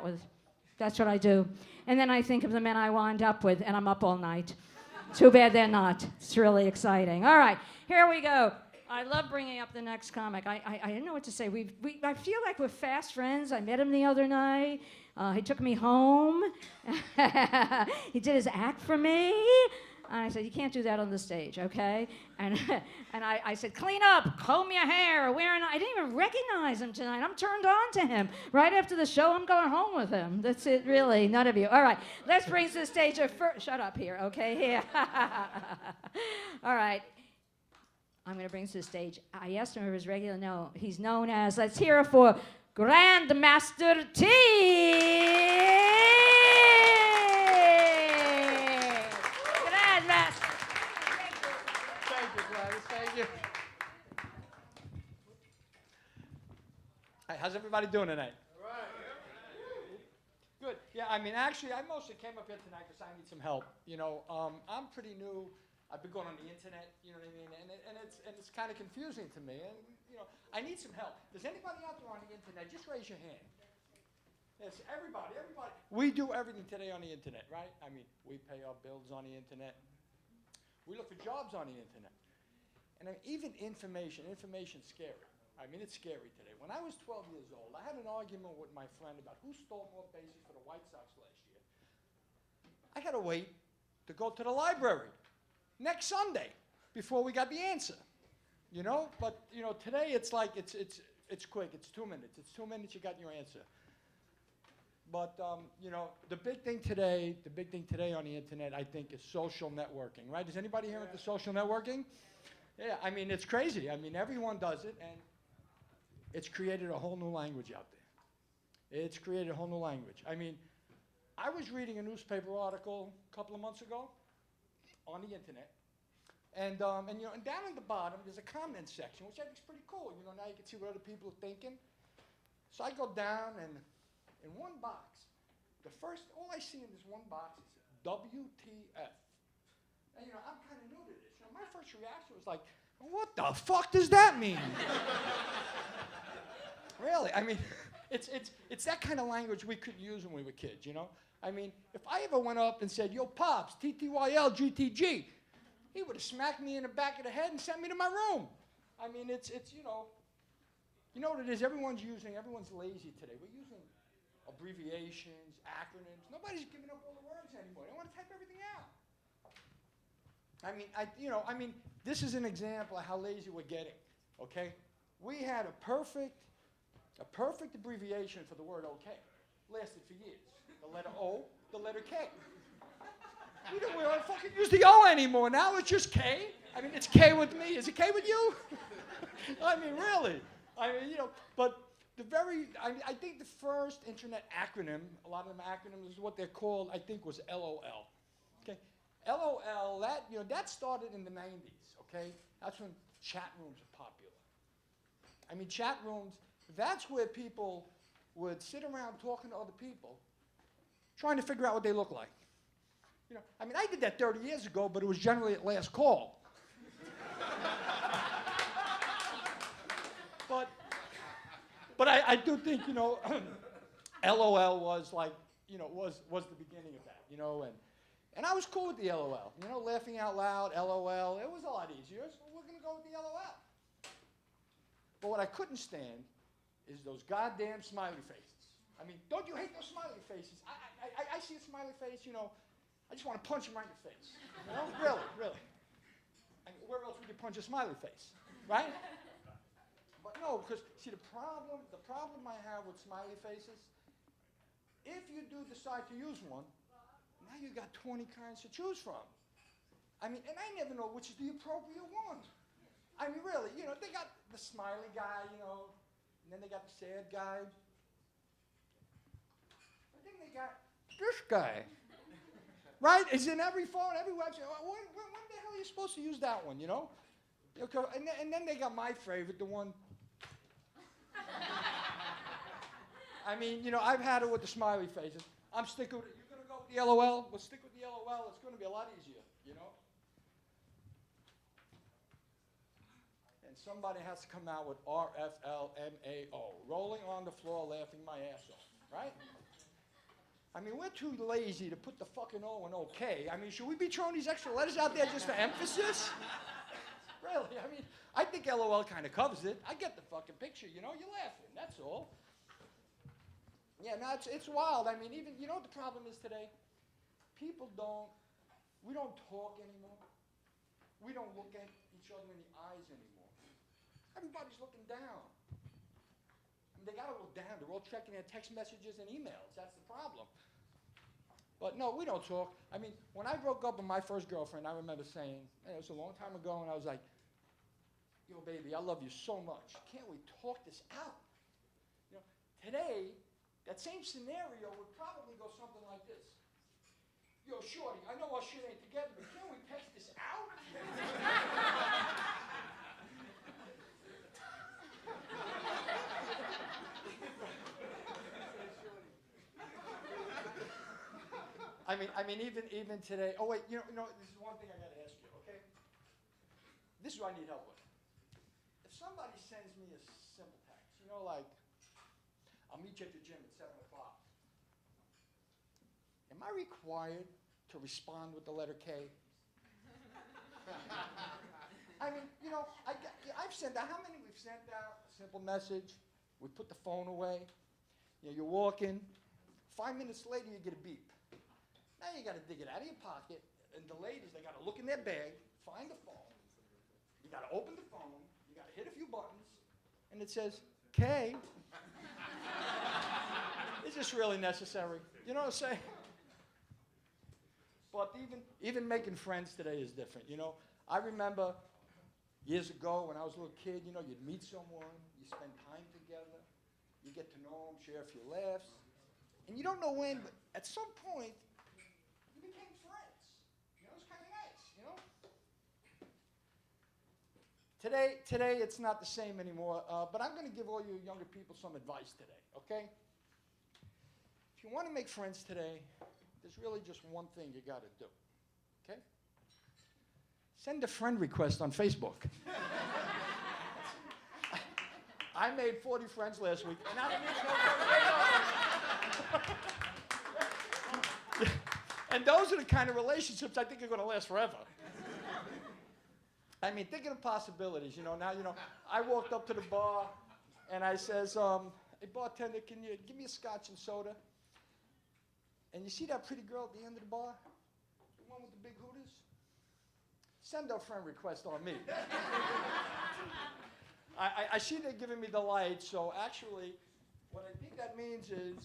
out with. That's what I do. And then I think of the men I wind up with, and I'm up all night. Too bad they're not. It's really exciting. All right, here we go. I love bringing up the next comic. I didn't know what to say. I feel like we're fast friends. I met him the other night. He took me home. He did his act for me. And I said, you can't do that on the stage, okay? And I said, clean up, comb your hair, I didn't even recognize him tonight. I'm turned on to him. Right after the show, I'm going home with him. That's it, really, none of you. All right, let's bring to the stage shut up here, okay? Here. All right. I'm going to bring to the stage. I asked him if his regular no. He's known as, let's hear it for Grandmaster T. Grandmaster. Thank you, Gladys. Thank you. Hey, how's everybody doing tonight? All right. Good. Yeah, I mean, actually, I mostly came up here tonight because I need some help. You know, I'm pretty new. I've been going on the internet, you know what I mean, and it's kind of confusing to me, and you know, I need some help. Does anybody out there on the internet? Just raise your hand. Yes, everybody. We do everything today on the internet, right? I mean, we pay our bills on the internet. We look for jobs on the internet, and even information's scary. I mean, it's scary today. When I was 12 years old, I had an argument with my friend about who stole more bases for the White Sox last year. I had to wait to go to the library next Sunday before we got the answer, you know? But, you know, today it's like, it's quick. It's 2 minutes. It's 2 minutes, you got your answer. But, you know, the big thing today on the internet, I think, is social networking, right? Is anybody here into social networking? Yeah, I mean, it's crazy. I mean, everyone does it, and it's created a whole new language out there. It's created a whole new language. I mean, I was reading a newspaper article a couple of months ago on the internet, and you know, and down at the bottom there's a comment section, which I think is pretty cool. You know, now you can see what other people are thinking. So I go down, and in one box, all I see in this one box is WTF. And you know, I'm kind of new to this. You know, my first reaction was like, what the fuck does that mean? Really, I mean, it's that kind of language we couldn't use when we were kids, you know? I mean, if I ever went up and said, yo, Pops, TTYL, GTG, he would have smacked me in the back of the head and sent me to my room. I mean, it's you know what it is? Everyone's lazy today. We're using abbreviations, acronyms. Nobody's giving up all the words anymore. They want to type everything out. I mean, this is an example of how lazy we're getting, okay? We had a perfect abbreviation for the word okay. Lasted for years. The letter O, the letter K. We don't fucking use the O anymore. Now it's just K. I mean, it's K with me. Is it K with you? I mean, really. I mean, you know, but I think the first internet acronym, a lot of them acronyms, is what they're called, I think was LOL. Okay? LOL, that started in the 90s, okay? That's when chat rooms are popular. I mean, chat rooms, that's where people would sit around talking to other people, trying to figure out what they look like. You know, I mean, I did that 30 years ago, but it was generally at last call. But I do think, you know, LOL was like, you know, was the beginning of that, you know, and I was cool with the LOL, you know, laughing out loud, LOL. It was a lot easier, so we're going to go with the LOL. But what I couldn't stand is those goddamn smiley faces. I mean, don't you hate those smiley faces? I see a smiley face, you know, I just want to punch him right in the face. You know, really. I mean, where else would you punch a smiley face, right? But no, because see, the problem I have with smiley faces, if you do decide to use one, now you got 20 kinds to choose from. I mean, and I never know which is the appropriate one. I mean, really, you know, they got the smiley guy, you know, and then they got the sad guy. And then they got this guy. Right? It's in every phone, every website. When the hell are you supposed to use that one, you know? And then they got my favorite, the one. I mean, you know, I've had it with the smiley faces. I'm sticking with it. You're going to go with the LOL? We'll stick with the LOL. It's going to be a lot easier, you know? And somebody has to come out with RFLMAO, rolling on the floor, laughing my ass off, right? I mean, we're too lazy to put the fucking O in okay. I mean, should we be throwing these extra letters out there just for emphasis? Really, I mean, I think LOL kind of covers it. I get the fucking picture, you know, you're laughing, that's all. Yeah, no, it's wild. I mean, even, you know what the problem is today? We don't talk anymore. We don't look at each other in the eyes anymore. Everybody's looking down. I mean, they gotta look down. They're all checking their text messages and emails. That's the problem. But no, we don't talk. I mean, when I broke up with my first girlfriend, I remember saying, and it was a long time ago, and I was like, yo, baby, I love you so much. Can't we talk this out? You know, today, that same scenario would probably go something like this. Yo, shorty, I know our shit ain't together, but can't we text this out? I mean, even today. Oh wait, you know, this is one thing I got to ask you. Okay, this is what I need help with. If somebody sends me a simple text, you know, like, I'll meet you at the gym at 7 o'clock. Am I required to respond with the letter K? I mean, you know, I've sent out, how many we've sent out? A simple message, we put the phone away, you know, you're walking, 5 minutes later you get a beep. Now you gotta dig it out of your pocket, and the ladies, they gotta look in their bag, find the phone, you gotta open the phone, you gotta hit a few buttons, and it says, K. Is this really necessary? You know what I'm saying? But even making friends today is different, you know. I remember years ago when I was a little kid, you know, you'd meet someone, you spend time together, you get to know them, share a few laughs, and you don't know when, but at some point, you became friends. You know, it's kind of nice, you know. Today it's not the same anymore, but I'm going to give all you younger people some advice today, okay? If you want to make friends today, there's really just one thing you got to do, okay? Send a friend request on Facebook. I made 40 friends last week, and I don't even know. And those are the kind of relationships I think are going to last forever. I mean, thinking of possibilities, you know, now, you know, I walked up to the bar, and I says, hey, bartender, can you give me a scotch and soda? And you see that pretty girl at the end of the bar? The one with the big hooters? Send a friend request on me. I see they're giving me the light, so actually, what I think that means is